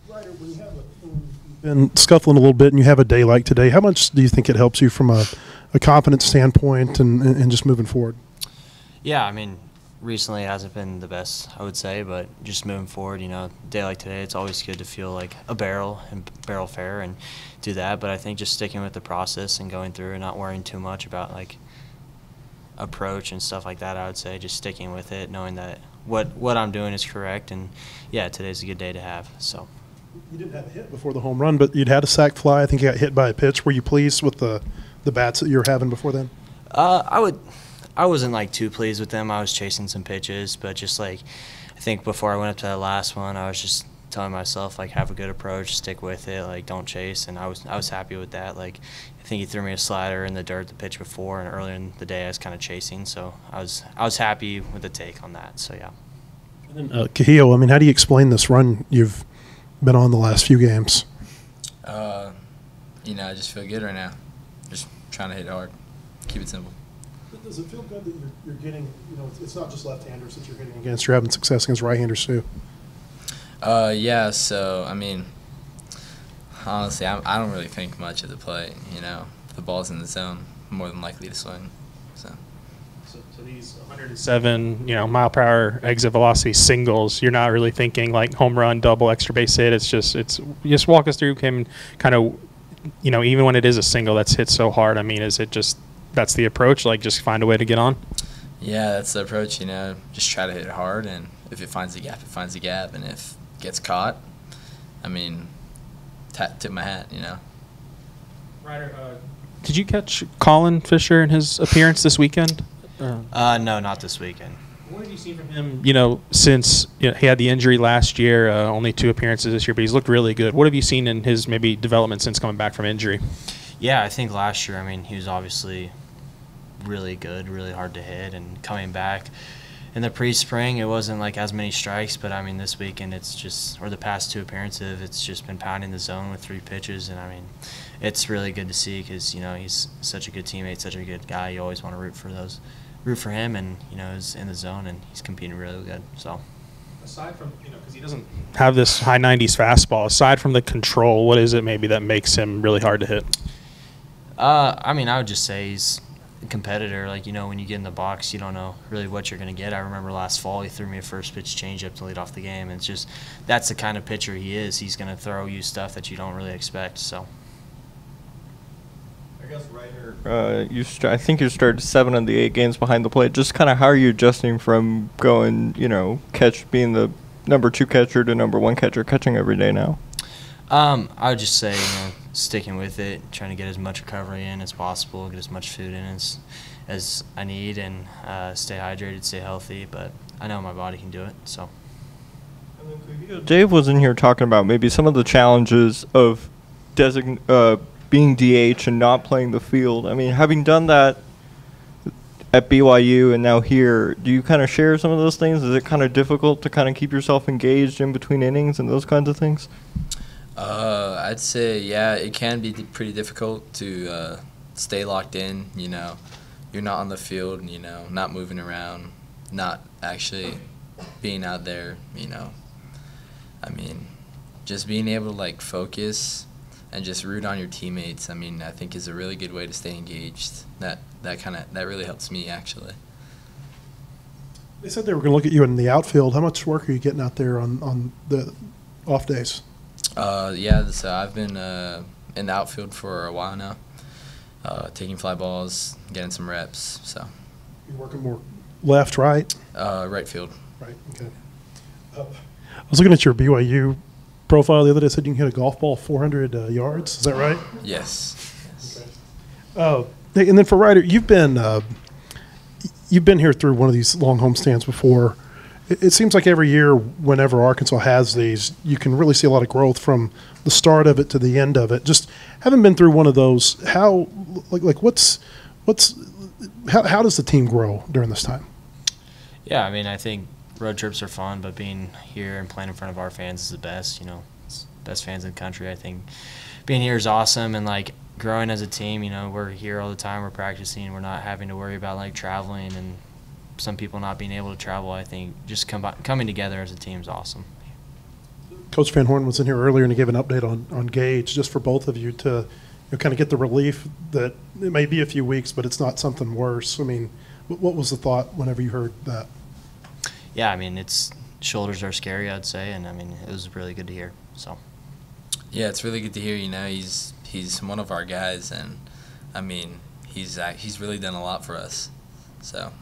Ryder, when you have been scuffling a little bit and you have a day like today, how much do you think it helps you from a confidence standpoint and just moving forward? Yeah, I mean, recently it hasn't been the best, I would say, but just moving forward, a day like today, it's always good to feel like a barrel and barrel fair and do that. But I think just sticking with the process and going through and not worrying too much about like approach and stuff like that, I would say just sticking with it, knowing that what I'm doing is correct. And yeah, today's a good day to have. So you didn't have a hit before the home run, but you'd had a sac fly. I think you got hit by a pitch. Were you pleased with the bats that you were having before then? I wasn't like too pleased with them. I was chasing some pitches, but just like I think before I went up to that last one, I was just telling myself like have a good approach, stick with it, like don't chase, and I was happy with that. Like I think he threw me a slider in the dirt the pitch before, and earlier in the day I was kind of chasing, so I was happy with the take on that. So yeah. And then Kuhio, I mean, how do you explain this run you've been on the last few games? I just feel good right now. Just trying to hit hard, keep it simple. Does it feel good that you're getting, it's not just left-handers that you're hitting against, you're having success against right-handers too? Yeah, so, I mean, honestly, I don't really think much of the play, If the ball's in the zone, I'm more than likely to swing, so these 107, mile-per-hour exit velocity singles, you're not really thinking like home run, double, extra base hit. It's just walk us through him kind of, even when it is a single that's hit so hard, I mean, is it just that's the approach, like just find a way to get on? Yeah, that's the approach, just try to hit it hard, and if it finds a gap, it finds a gap, and if it gets caught, I mean, tip my hat, Ryder, did you catch Colin Fisher in his appearance this weekend? No, not this weekend. What have you seen from him, since he had the injury last year, only 2 appearances this year, but he's looked really good. What have you seen in his maybe development since coming back from injury? Yeah, I think last year, I mean, he was obviously really good, really hard to hit, and coming back in the pre-spring, it wasn't like as many strikes, but I mean, this weekend or the past 2 appearances, it's just been pounding the zone with 3 pitches, and I mean, it's really good to see because, he's such a good teammate, such a good guy. You always want to root for him, and, he's in the zone, and he's competing really good, so. Aside from, because he doesn't have this high 90s fastball, aside from the control, what is it maybe that makes him really hard to hit? I mean, I would just say he's a competitor. Like, when you get in the box, you don't know really what you're going to get. I remember last fall he threw me a first pitch changeup to lead off the game. And it's just that's the kind of pitcher he is. He's going to throw you stuff that you don't really expect. So. I guess Ryder, I think you started 7 of the 8 games behind the plate. Just kind of how are you adjusting from going, being the number 2 catcher to number 1 catcher, catching every day now? I would just say, sticking with it, trying to get as much recovery in as possible, get as much food in as I need, and stay hydrated, stay healthy. But I know my body can do it. So. Dave was in here talking about maybe some of the challenges of being DH and not playing the field. I mean, having done that at BYU and now here, do you kind of share some of those things? Is it kind of difficult to kind of keep yourself engaged in between innings and those kinds of things? I'd say, yeah, it can be pretty difficult to stay locked in, You're not on the field, not moving around, not actually being out there, I mean, just being able to, like, focus and just root on your teammates, I mean, I think is a really good way to stay engaged. That really helps me, actually. They said they were going to look at you in the outfield. How much work are you getting out there on the off days? Yeah, so I've been in the outfield for a while now, taking fly balls, getting some reps. So. You're working more left, right? Right field. Right. Okay. I was looking at your BYU profile the other day. It said you can hit a golf ball 400 yards. Is that right? Yes. Okay. And then for Ryder, you've been here through one of these long homestands before. It seems like every year, whenever Arkansas has these, you can really see a lot of growth from the start of it to the end of it. Just having been through one of those, how does the team grow during this time? Yeah, I mean, I think road trips are fun, but being here and playing in front of our fans is the best. It's the best fans in the country. I think being here is awesome, and like growing as a team. We're here all the time. We're practicing. We're not having to worry about like traveling and some people not being able to travel. I think just coming together as a team is awesome. Coach Van Horn was in here earlier and he gave an update on Gage, just for both of you to kind of get the relief that it may be a few weeks, but it's not something worse. I mean, what was the thought whenever you heard that? Yeah, I mean, shoulders are scary, I'd say, and I mean, it was really good to hear. So. Yeah, it's really good to hear. He's one of our guys, and I mean, he's really done a lot for us. So